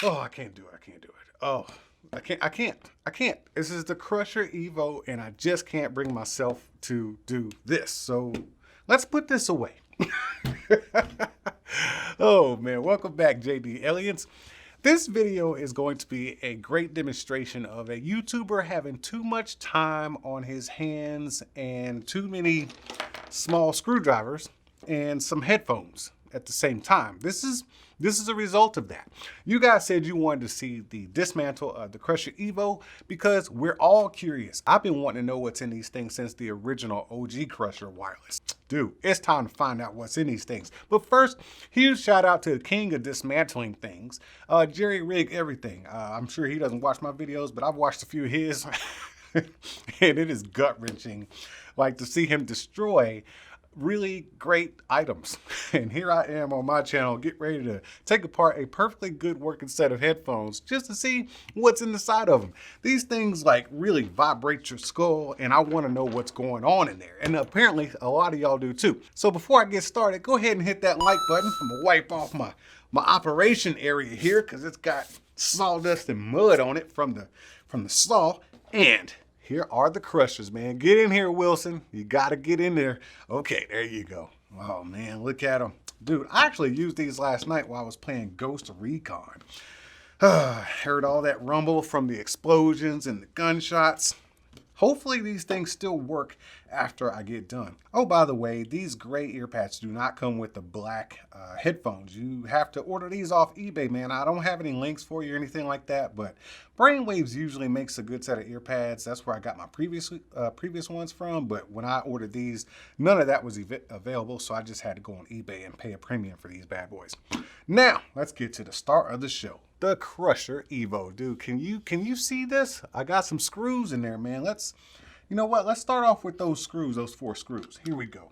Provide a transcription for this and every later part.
Oh, I can't do it. I can't do it. Oh, I can't. This is the Crusher EVO, and I just can't bring myself to do this. So let's put this away. Oh man, welcome back, JD Aliens. This video is going to be a great demonstration of a YouTuber having too much time on his hands and too many small screwdrivers and some headphones at the same time. This is a result of that. You guys said you wanted to see the dismantle of the Crusher EVO because we're all curious. I've been wanting to know what's in these things since the original OG Crusher wireless. Dude, it's time to find out what's in these things. But first, huge shout out to the king of dismantling things, Jerry Rig Everything. I'm sure he doesn't watch my videos, but I've watched a few of his. And it is gut-wrenching, like to see him destroy really great items. And here I am on my channel, get ready to take apart a perfectly good working set of headphones just to see what's in the side of them. These things like really vibrate your skull, and I want to know what's going on in there. And apparently a lot of y'all do too. So before I get started, go ahead and hit that like button. I'm gonna wipe off my operation area here because it's got sawdust and mud on it from the saw. And here are the crushers, man. Get in here, Wilson. You gotta get in there. Okay, there you go. Oh man, look at them. Dude, I actually used these last night while I was playing Ghost Recon. Heard all that rumble from the explosions and the gunshots. Hopefully these things still work after I get done. Oh, by the way, these gray ear pads do not come with the black headphones. You have to order these off eBay, man. I don't have any links for you or anything like that, but Brainwaves usually makes a good set of ear pads. That's where I got my previous ones from, but when I ordered these, none of that was available, so I just had to go on eBay and pay a premium for these bad boys. Now, let's get to the start of the show. The Crusher EVO. Dude, can you see this? I got some screws in there, man. You know what? Let's start off with those screws, those 4 screws. Here we go.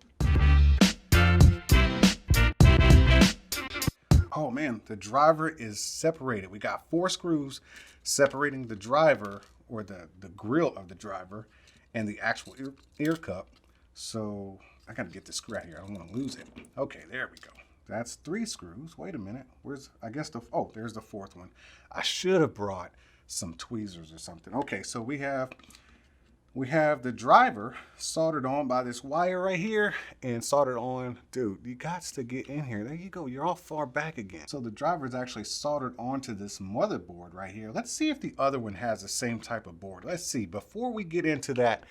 Oh man, the driver is separated. We got 4 screws separating the driver, or the grill of the driver, and the actual ear cup. So I gotta get this screw out here. I don't want to lose it. Okay, there we go. That's 3 screws. Wait a minute. Where's, I guess oh, there's the 4th one. I should have brought some tweezers or something. Okay, so we have the driver soldered on by this wire right here and soldered on. Dude, you got to get in here. There you go. You're all far back again. So the driver is actually soldered onto this motherboard right here. Let's see if the other one has the same type of board. Let's see. Before we get into that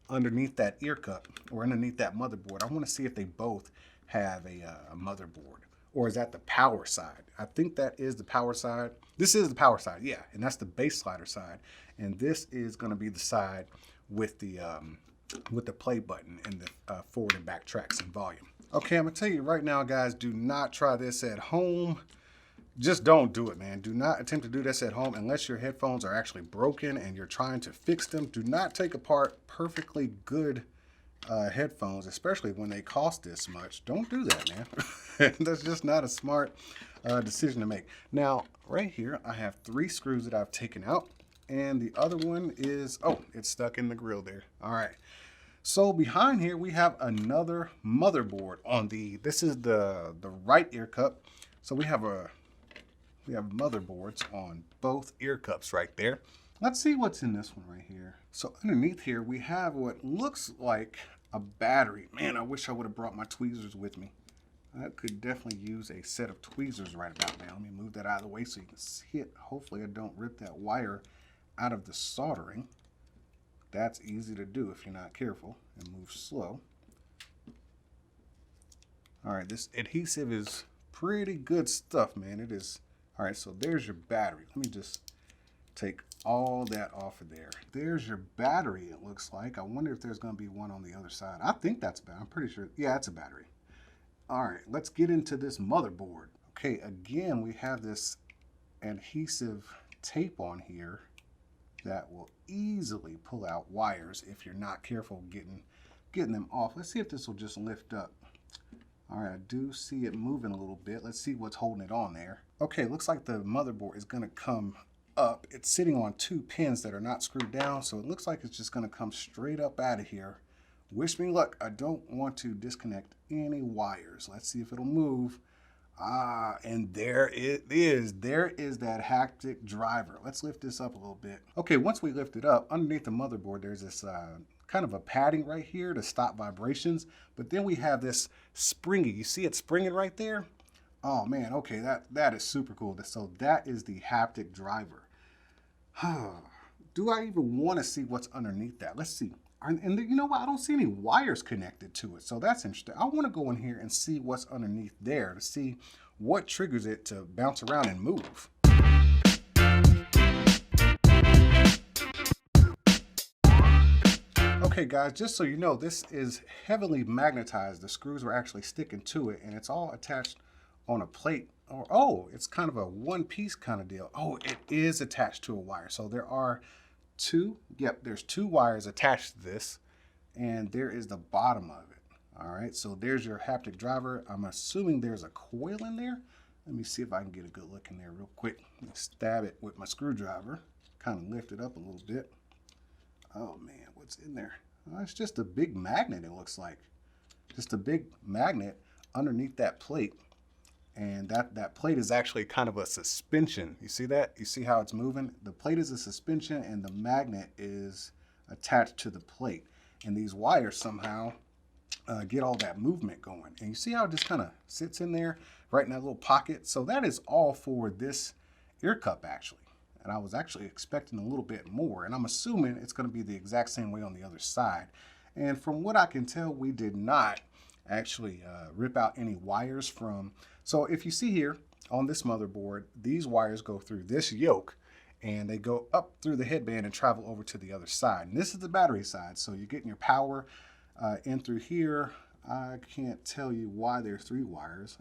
underneath that ear cup or underneath that motherboard, I want to see if they both have a motherboard, or is that the power side? I think that is the power side. This is the power side, yeah, and that's the base slider side, and this is going to be the side with the play button and the forward and back tracks and volume. Okay, I'm gonna tell you right now, guys, do not try this at home. Just don't do it, man. Do not attempt to do this at home unless your headphones are actually broken and you're trying to fix them. Do not take apart perfectly good headphones, especially when they cost this much. Don't do that, man. That's just not a smart decision to make. Now, right here, I have 3 screws that I've taken out, and the other one is, oh, it's stuck in the grill there. All right. So behind here, we have another motherboard on this is the right ear cup. So we have motherboards on both ear cups right there. Let's see what's in this one right here. So underneath here, we have what looks like a battery. Man, I wish I would have brought my tweezers with me. I could definitely use a set of tweezers right about now. Let me move that out of the way so you can see it. Hopefully I don't rip that wire out of the soldering. That's easy to do if you're not careful and move slow. All right, this adhesive is pretty good stuff, man. It is. All right, so there's your battery. Let me just take all that off of there. There's your battery, it looks like. I wonder if there's going to be one on the other side. I think that's bad. I'm pretty sure. Yeah, it's a battery. All right, let's get into this motherboard. Okay, again, we have this adhesive tape on here that will easily pull out wires if you're not careful getting them off. Let's see if this will just lift up. All right, I do see it moving a little bit. Let's see what's holding it on there. Okay, looks like the motherboard is going to come up. It's sitting on 2 pins that are not screwed down, so it looks like it's just going to come straight up out of here. Wish me luck. I don't want to disconnect any wires. Let's see if it'll move. And there it is. There is that haptic driver. Let's lift this up a little bit. Okay, once we lift it up, underneath the motherboard, there's this kind of a padding right here to stop vibrations. But then we have this springy. You see it springing right there? Oh man, okay, that is super cool. So that is the haptic driver. Do I even want to see what's underneath that? Let's see. And you know what? I don't see any wires connected to it. So that's interesting. I want to go in here and see what's underneath there to see what triggers it to bounce around and move. Okay guys, just so you know, this is heavily magnetized. The screws are actually sticking to it and it's all attached on a plate. Or, oh, it's kind of a one-piece kind of deal. Oh, it is attached to a wire. So there are there's two wires attached to this, and there is the bottom of it. All right, so there's your haptic driver. I'm assuming there's a coil in there. Let me see if I can get a good look in there real quick. Stab it with my screwdriver, kind of lift it up a little bit. Oh man, what's in there? Oh, it's just a big magnet, it looks like. Just a big magnet underneath that plate. And that plate is actually kind of a suspension. You see that? You see how it's moving? The plate is a suspension and the magnet is attached to the plate. And these wires somehow get all that movement going. And you see how it just kind of sits in there right in that little pocket? So that is all for this ear cup actually. And I was actually expecting a little bit more. And I'm assuming it's going to be the exact same way on the other side. And from what I can tell, we did not actually rip out any wires from. So if you see here on this motherboard, these wires go through this yoke and they go up through the headband and travel over to the other side. And this is the battery side. So you're getting your power in through here. I can't tell you why there's 3 wires.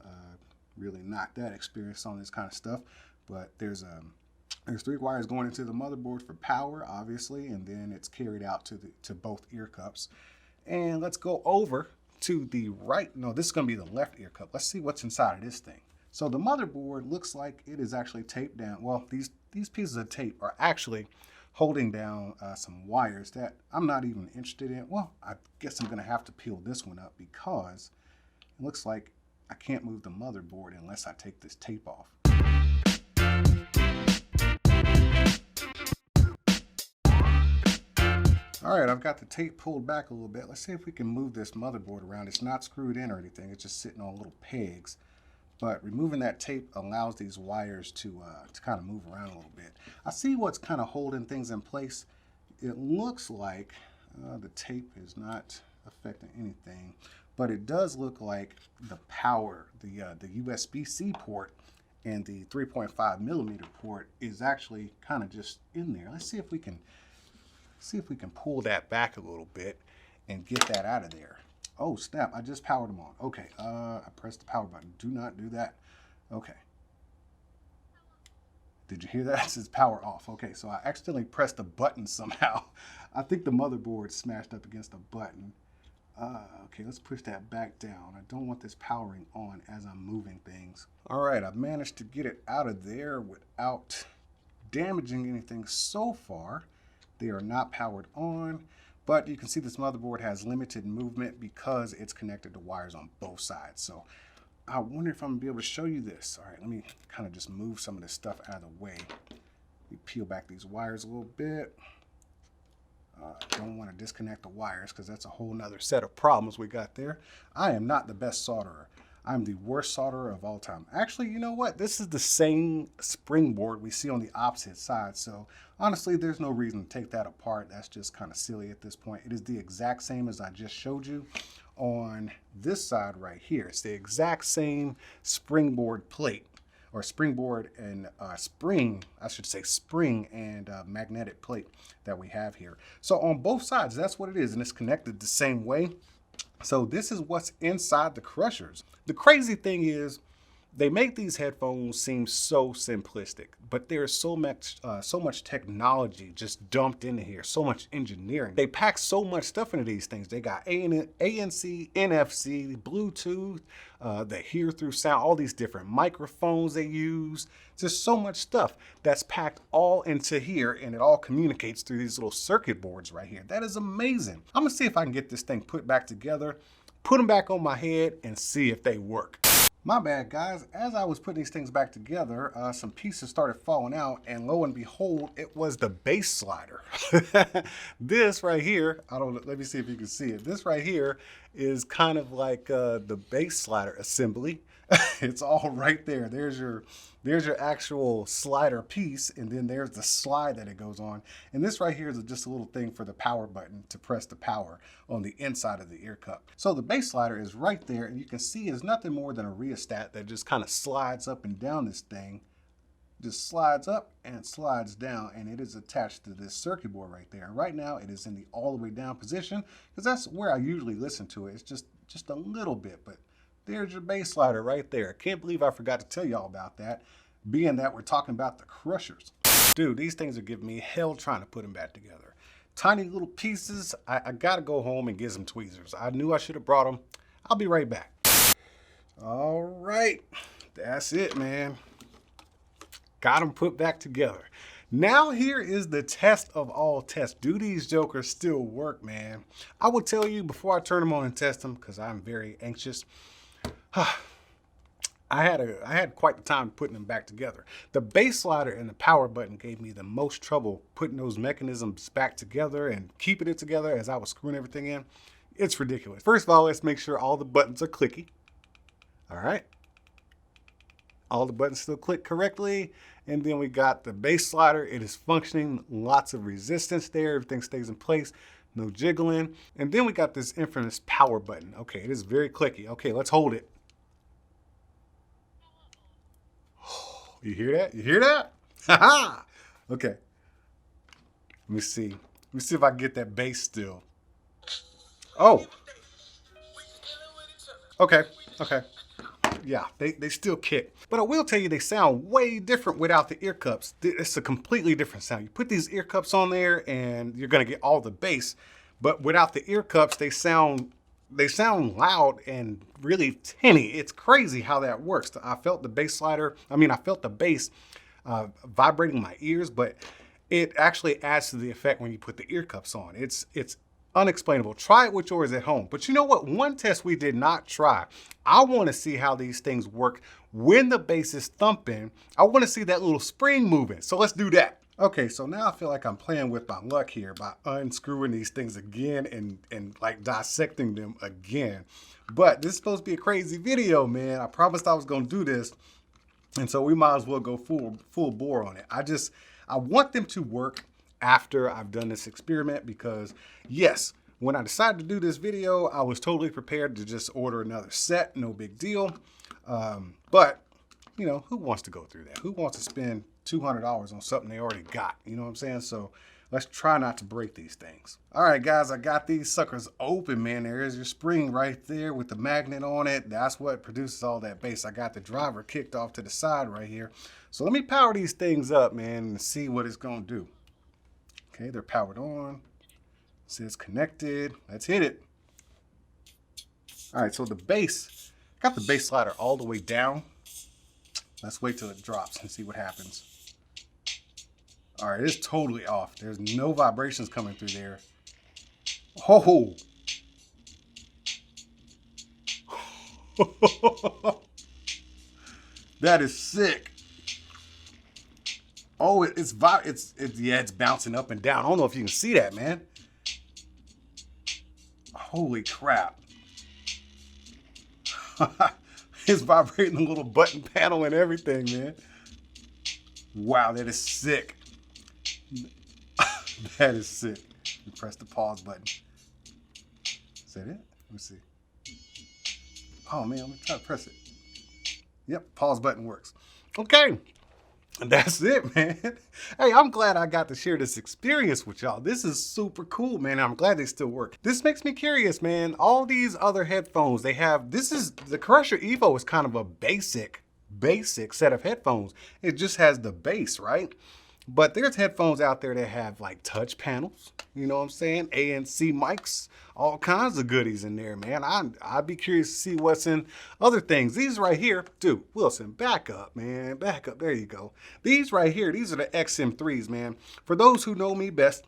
Really not that experienced on this kind of stuff, but there's 3 wires going into the motherboard for power, obviously, and then it's carried out to both ear cups. And let's go over to the right. No, this is going to be the left ear cup. Let's see what's inside of this thing. So the motherboard looks like it is actually taped down. Well, these pieces of tape are actually holding down some wires that I'm not even interested in. Well, I guess I'm going to have to peel this one up because it looks like I can't move the motherboard unless I take this tape off. All right, I've got the tape pulled back a little bit. Let's see if we can move this motherboard around. It's not screwed in or anything. It's just sitting on little pegs. But removing that tape allows these wires to kind of move around a little bit. I see what's kind of holding things in place. It looks like the tape is not affecting anything, but it does look like the power, the USB-C port and the 3.5mm port is actually kind of just in there. Let's see if we can pull that back a little bit and get that out of there. Oh snap, I just powered them on. Okay, I pressed the power button. Do not do that. Okay. Did you hear that? It says power off. Okay, so I accidentally pressed the button somehow. I think the motherboard smashed up against the button. Okay, let's push that back down. I don't want this powering on as I'm moving things. All right, I've managed to get it out of there without damaging anything so far. They are not powered on, but you can see this motherboard has limited movement because it's connected to wires on both sides. So I wonder if I'm gonna be able to show you this. All right, let me kind of just move some of this stuff out of the way. Let me peel back these wires a little bit. Don't want to disconnect the wires because that's a whole nother set of problems we got there. I am not the best solderer. I'm the worst solderer of all time. Actually, you know what? This is the same springboard we see on the opposite side. So honestly, there's no reason to take that apart. That's just kind of silly at this point. It is the exact same as I just showed you on this side right here. It's the exact same springboard plate, or springboard and spring and magnetic plate that we have here. So on both sides, that's what it is. And it's connected the same way. So this is what's inside the crushers. The crazy thing is they make these headphones seem so simplistic, but there's so much technology just dumped into here, so much engineering. They pack so much stuff into these things. They got ANC, NFC, Bluetooth, the hear through sound, all these different microphones they use. Just so much stuff that's packed all into here, and it all communicates through these little circuit boards right here. That is amazing. I'm gonna see if I can get this thing put back together, put them back on my head, and see if they work. My bad, guys. As I was putting these things back together, some pieces started falling out, and lo and behold, it was the bass slider. This right here, I don't. Let me see if you can see it. This right here is kind of like the bass slider assembly. It's all right there. There's your actual slider piece, and then there's the slide that it goes on. And this right here is just a little thing for the power button to press the power on the inside of the ear cup. So the bass slider is right there, and you can see it's nothing more than a rheostat that just kind of slides up and down this thing. Just slides up and slides down, and it is attached to this circuit board right there. And right now it is in the all the way down position, because that's where I usually listen to it. It's just a little bit, but there's your bass slider right there. Can't believe I forgot to tell y'all about that, being that we're talking about the crushers. Dude, these things are giving me hell trying to put them back together. Tiny little pieces. I gotta go home and get some tweezers. I knew I should have brought them. I'll be right back. All right, that's it, man. Got them put back together. Now here is the test of all tests. Do these jokers still work, man? I will tell you before I turn them on and test them, because I'm very anxious. I had quite the time putting them back together. The bass slider and the power button gave me the most trouble putting those mechanisms back together and keeping it together as I was screwing everything in. It's ridiculous. First of all, let's make sure all the buttons are clicky. All right. All the buttons still click correctly. And then we got the bass slider. It is functioning. Lots of resistance there. Everything stays in place. No jiggling. And then we got this infamous power button. Okay, it is very clicky. Okay, let's hold it. You hear that? You hear that? Haha! Okay. Let me see. Let me see if I can get that bass still. Oh. Okay. Okay. Yeah, they still kick. But I will tell you, they sound way different without the ear cups. It's a completely different sound. You put these ear cups on there and you're gonna get all the bass. But without the ear cups, they sound loud and really tinny. It's crazy how that works. I felt the bass slider, I felt the bass vibrating my ears, but it actually adds to the effect when you put the ear cups on. It's unexplainable. Try it with yours at home. But you know what? One test we did not try. I want to see how these things work when the bass is thumping. I want to see that little spring moving. So let's do that. Okay, so now I feel like I'm playing with my luck here by unscrewing these things again and like dissecting them again. But this is supposed to be a crazy video, man. I promised I was gonna do this. And so we might as well go full bore on it. I want them to work after I've done this experiment, because yes, when I decided to do this video, I was totally prepared to just order another set, no big deal. But you know, who wants to go through that? Who wants to spend $200 on something they already got? You know what I'm saying? So let's try not to break these things. All right, guys, I got these suckers open, man. There is your spring right there with the magnet on it. That's what produces all that bass. I got the driver kicked off to the side right here. So let me power these things up, man, and see what it's gonna do. Okay, they're powered on. It says connected. Let's hit it. All right, so the bass, got the bass slider all the way down. Let's wait till it drops and see what happens. All right, it's totally off. There's no vibrations coming through there. Oh! That is sick. Oh, it's bouncing up and down. I don't know if you can see that, man. Holy crap. It's vibrating the little button panel and everything, man. Wow, that is sick. That is sick. You press the pause button. Is that it? Let me see. Oh man, I'm gonna try to press it. Yep, pause button works. Okay. And that's it, man. Hey, I'm glad I got to share this experience with y'all. This is super cool, man. I'm glad they still work. This makes me curious, man. All these other headphones they have, the Crusher EVO is kind of a basic set of headphones. It just has the bass, right? But there's headphones out there that have like touch panels, you know what I'm saying? ANC mics, all kinds of goodies in there, man. I'd be curious to see what's in other things. These right here, dude, Wilson, back up, man, back up. There you go. These right here, these are the XM3s, man. For those who know me best,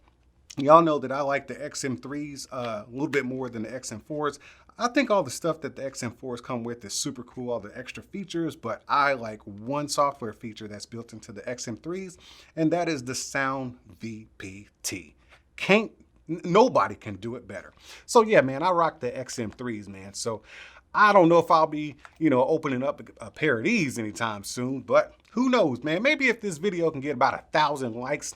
y'all know that I like the XM3s a little bit more than the XM4s. I think all the stuff that the XM4s come with is super cool, all the extra features, but I like one software feature that's built into the XM3s, and that is the Sound VPT. Nobody can do it better. So yeah, man, I rock the XM3s, man. So I don't know if I'll be, opening up a pair of these anytime soon, but who knows, man? Maybe if this video can get about 1,000 likes,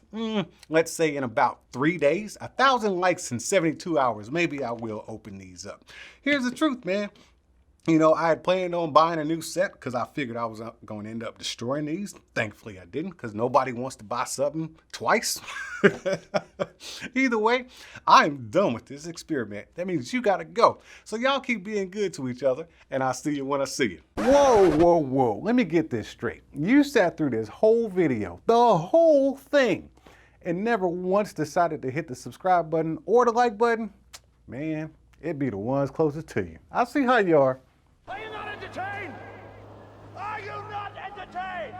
let's say in about 3 days, 1,000 likes in 72 hours, maybe I will open these up. Here's the truth, man. I had planned on buying a new set because I figured I was going to end up destroying these. Thankfully, I didn't, because nobody wants to buy something twice. Either way, I'm done with this experiment. That means you got to go. So y'all keep being good to each other, and I'll see you when I see you. Whoa, whoa, whoa. Let me get this straight. You sat through this whole video, the whole thing, and never once decided to hit the subscribe button or the like button? Man, it'd be the ones closest to you. I see how you are. Are you not entertained? Are you not entertained?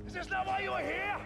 Is this not why you are here?